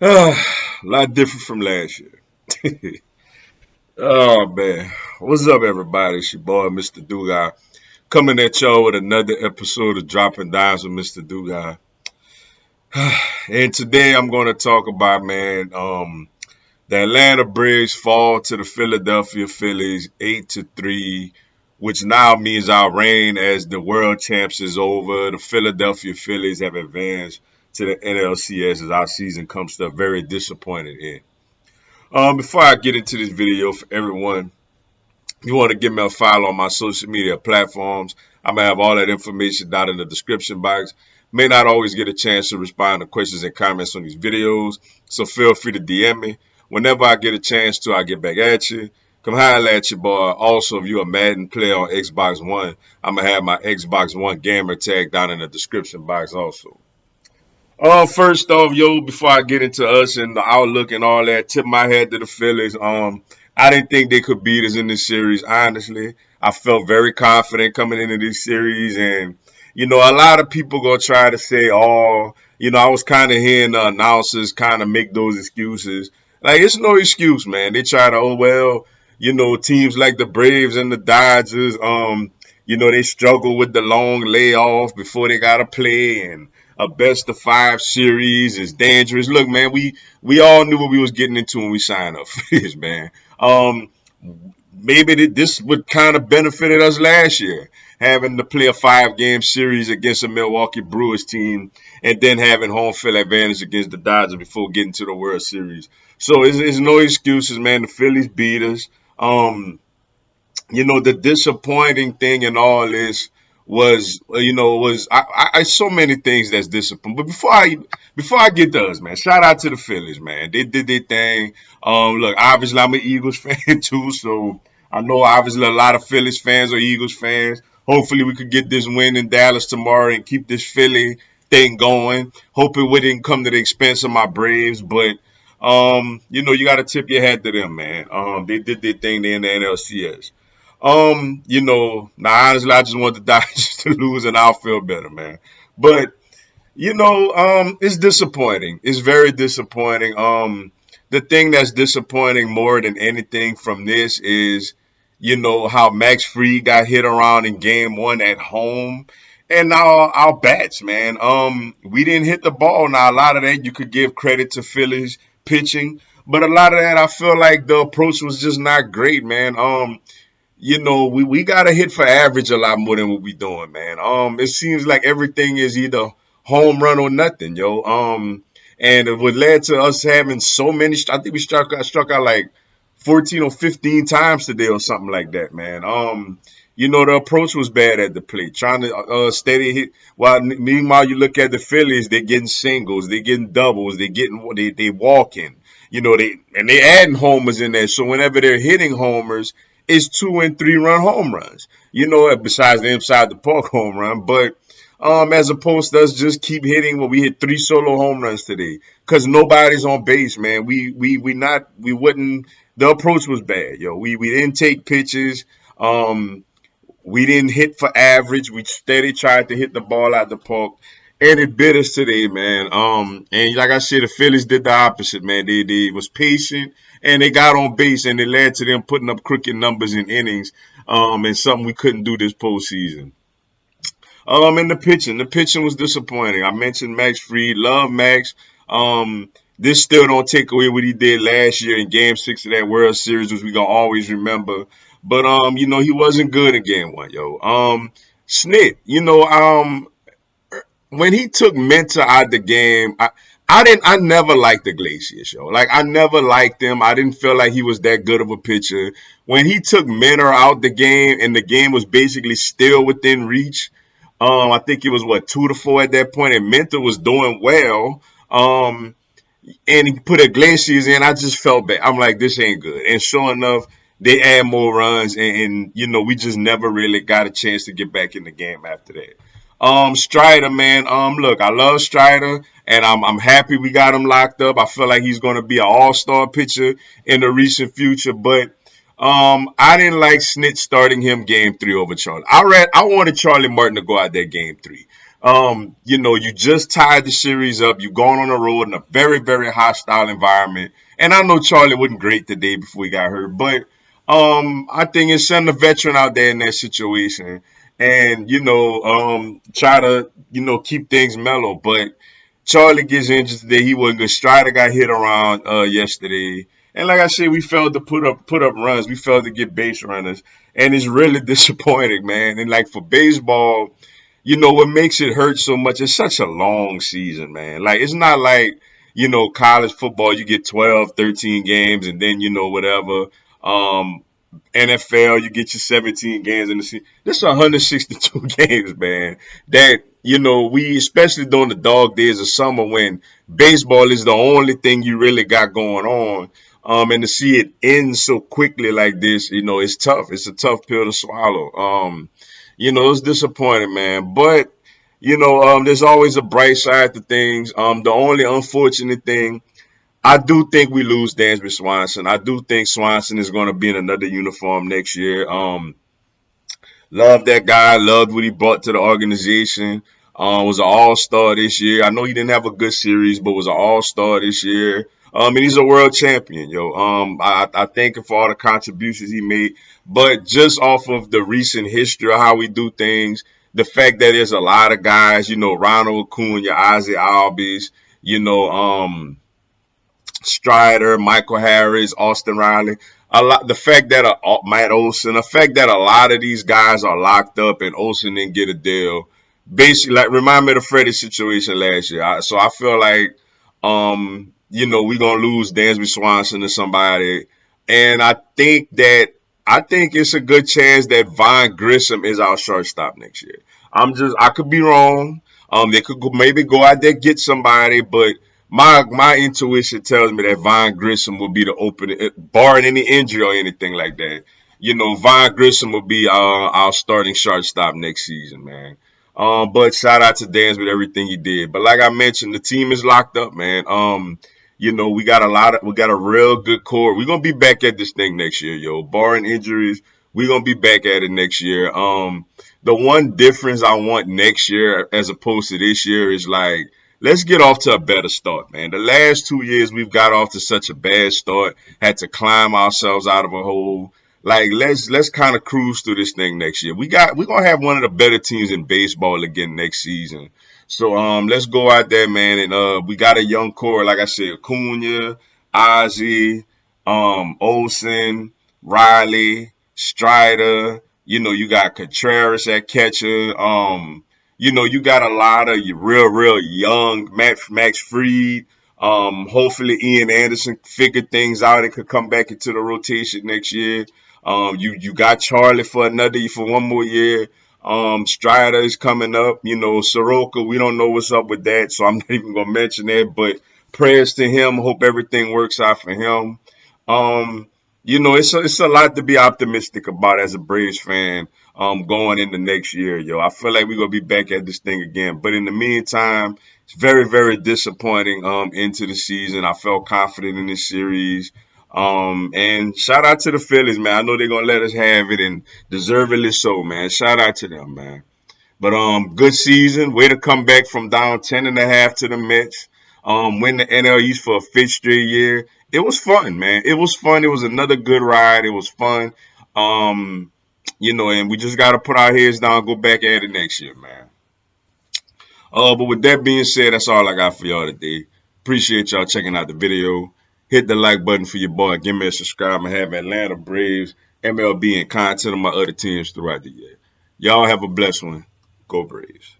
A lot different from last year. Oh man, what's up, everybody? It's your boy, Mr. Dugai, coming at y'all with another episode of Dropping Dimes with Mr. Dugai. And today I'm going to talk about the Atlanta Braves fall to the Philadelphia Phillies 8-3, which now means our reign as the world champs is over. The Philadelphia Phillies have advanced to the NLCS as our season comes to a very disappointing end. Before I get into this video, for everyone, you want to give me a follow on my social media platforms. I'm gonna have all that information down in the description box. May not always get a chance to respond to questions and comments on these videos, so feel free to DM me. Whenever I get a chance to, I get back at you. Come holler at your boy. Also, if you're a Madden player on Xbox One, I'm gonna have my Xbox One gamer tag down in the description box also. First off, yo, before I get into us and the outlook and all that, tip my hat to the Phillies. I didn't think they could beat us in this series. Honestly, I felt very confident coming into this series, and a lot of people gonna try to say, "Oh, I was kind of hearing the announcers kind of make those excuses." Like it's no excuse, man. They try to, oh well, teams like the Braves and the Dodgers, they struggle with the long layoff before they gotta play and a best of five series is dangerous. Look, man, we all knew what we was getting into when we signed up for this, man. Um, Maybe this would kind of benefited us last year, having to play a 5-game series against a Milwaukee Brewers team, and then having home field advantage against the Dodgers before getting to the World Series. So it's no excuses, man. The Phillies beat us. The disappointing thing in all this was so many things that's disappointing. But before I get to us, man, shout out to the Phillies, man. They did their thing. Look, obviously I'm an Eagles fan too, so I know obviously a lot of Phillies fans are Eagles fans. Hopefully we could get this win in Dallas tomorrow and keep this Philly thing going. Hope it wouldn't come to the expense of my Braves, but you got to tip your hat to them, man. They did their thing there in the NLCS. Now honestly, I just want the Dodgers to lose and I'll feel better, man. But it's disappointing. It's very disappointing. The thing that's disappointing more than anything from this is, how Max Fried got hit around in game one at home. And now our bats, man. We didn't hit the ball. Now a lot of that you could give credit to Phillies pitching, but a lot of that I feel like the approach was just not great, man. We gotta hit for average a lot more than what we doing, man. It seems like everything is either home run or nothing, yo. And it would led to us having so many. I think we struck out like 14 or 15 times today or something like that, man. The approach was bad at the plate, trying to steady hit. While meanwhile, you look at the Phillies, they're getting singles, they're getting doubles, they walking. They adding homers in there. So whenever they're hitting homers, it's 2 and 3 run home runs. Besides the inside the park home run, but as opposed to us just keep hitting. Well, we hit 3 solo home runs today because nobody's on base, man. We wouldn't. The approach was bad, yo. We didn't take pitches. We didn't hit for average. We steady tried to hit the ball out the park. And it bit us today, man. And like I said, the Phillies did the opposite, man. They was patient and they got on base, and it led to them putting up crooked numbers in innings. And something we couldn't do this postseason. And the pitching was disappointing. I mentioned Max Fried, love Max. This still don't take away what he did last year in Game 6 of that World Series, which we gonna always remember. But he wasn't good in Game 1, yo. Snit, when he took Minter out the game, I never liked the Glacier show. Like I never liked him. I didn't feel like he was that good of a pitcher. When he took Minter out the game and the game was basically still within reach, I think it was what 2-4 at that point, and Minter was doing well. And he put a Glaciers in. I just felt bad. I'm like, this ain't good. And sure enough, they add more runs, and we just never really got a chance to get back in the game after that. Strider, man. Look, I love Strider, and I'm happy we got him locked up. I feel like he's gonna be an all-star pitcher in the recent future, but I didn't like Snitch starting him game 3 over Charlie. I wanted Charlie Martin to go out there game 3. You just tied the series up. You going on the road in a very, very hostile environment. And I know Charlie wasn't great the day before he got hurt, but I think it's sending a veteran out there in that situation and try to keep things mellow. But Charlie gets injured today. He wasn't good. Strider got hit around yesterday. And like I said, we failed to put up runs. We failed to get base runners. And it's really disappointing, man. And like for baseball, what makes it hurt so much? It's such a long season, man. Like it's not like, college football, you get 12, 13 games and then, whatever. Um, NFL, you get your 17 games in the season. This is 162 games, man. That, we, especially during the dog days of summer when baseball is the only thing you really got going on. And to see it end so quickly like this, it's tough. It's a tough pill to swallow. It's disappointing, man. But, there's always a bright side to things. The only unfortunate thing, I do think we lose Dansby Swanson. I do think Swanson is going to be in another uniform next year. Love that guy. Loved what he brought to the organization. Was an all-star this year. I know he didn't have a good series, but was an all-star this year. And he's a world champion, yo. I thank him for all the contributions he made. But just off of the recent history of how we do things, the fact that there's a lot of guys, Ronald Acuna, Ozzie Albies, you know, Strider, Michael Harris, Austin Riley. A lot. The fact that Matt Olson, the fact that a lot of these guys are locked up and Olson didn't get a deal. Basically, like remind me of the Freddie situation last year. So I feel like, we're gonna lose Dansby Swanson to somebody, and I think it's a good chance that Von Grissom is our shortstop next year. I could be wrong. They could maybe go out there get somebody, but my intuition tells me that Von Grissom will be the opening, barring any injury or anything like that. Von Grissom will be our starting shortstop next season, man. But shout out to Dans with everything he did. But like I mentioned, the team is locked up, man. We got a real good core. We're gonna be back at this thing next year, yo. Barring injuries, we're gonna be back at it next year. The one difference I want next year as opposed to this year is like let's get off to a better start, man. The last 2 years we've got off to such a bad start, had to climb ourselves out of a hole. Like let's kind of cruise through this thing next year. We're gonna have one of the better teams in baseball again next season. So let's go out there, man, and we got a young core, like I said, Acuna, Ozzie, Olsen, Riley, Strider. You got Contreras at catcher. You got a lot of real young Max Fried. Hopefully Ian Anderson figured things out and could come back into the rotation next year. You got Charlie for one more year. Strider is coming up. Soroka, we don't know what's up with that, so I'm not even gonna mention that. But prayers to him. Hope everything works out for him. Um, it's a lot to be optimistic about as a Braves fan. Going into next year, yo, I feel like we're gonna be back at this thing again. But in the meantime, it's very, very disappointing. Into the season, I felt confident in this series. And shout out to the Phillies, man. I know they're gonna let us have it and deservedly so, man. Shout out to them, man. But good season. Way to come back from down 10.5 to the Mets. Win the NL East for a fifth straight year. It was fun, man. It was fun. It was another good ride. It was fun. Um, and we just gotta put our heads down, go back at it next year, man. But with that being said, that's all I got for y'all today. Appreciate y'all checking out the video. Hit the like button for your boy. Give me a subscribe and have Atlanta Braves, MLB, and content of my other teams throughout the year. Y'all have a blessed one. Go Braves.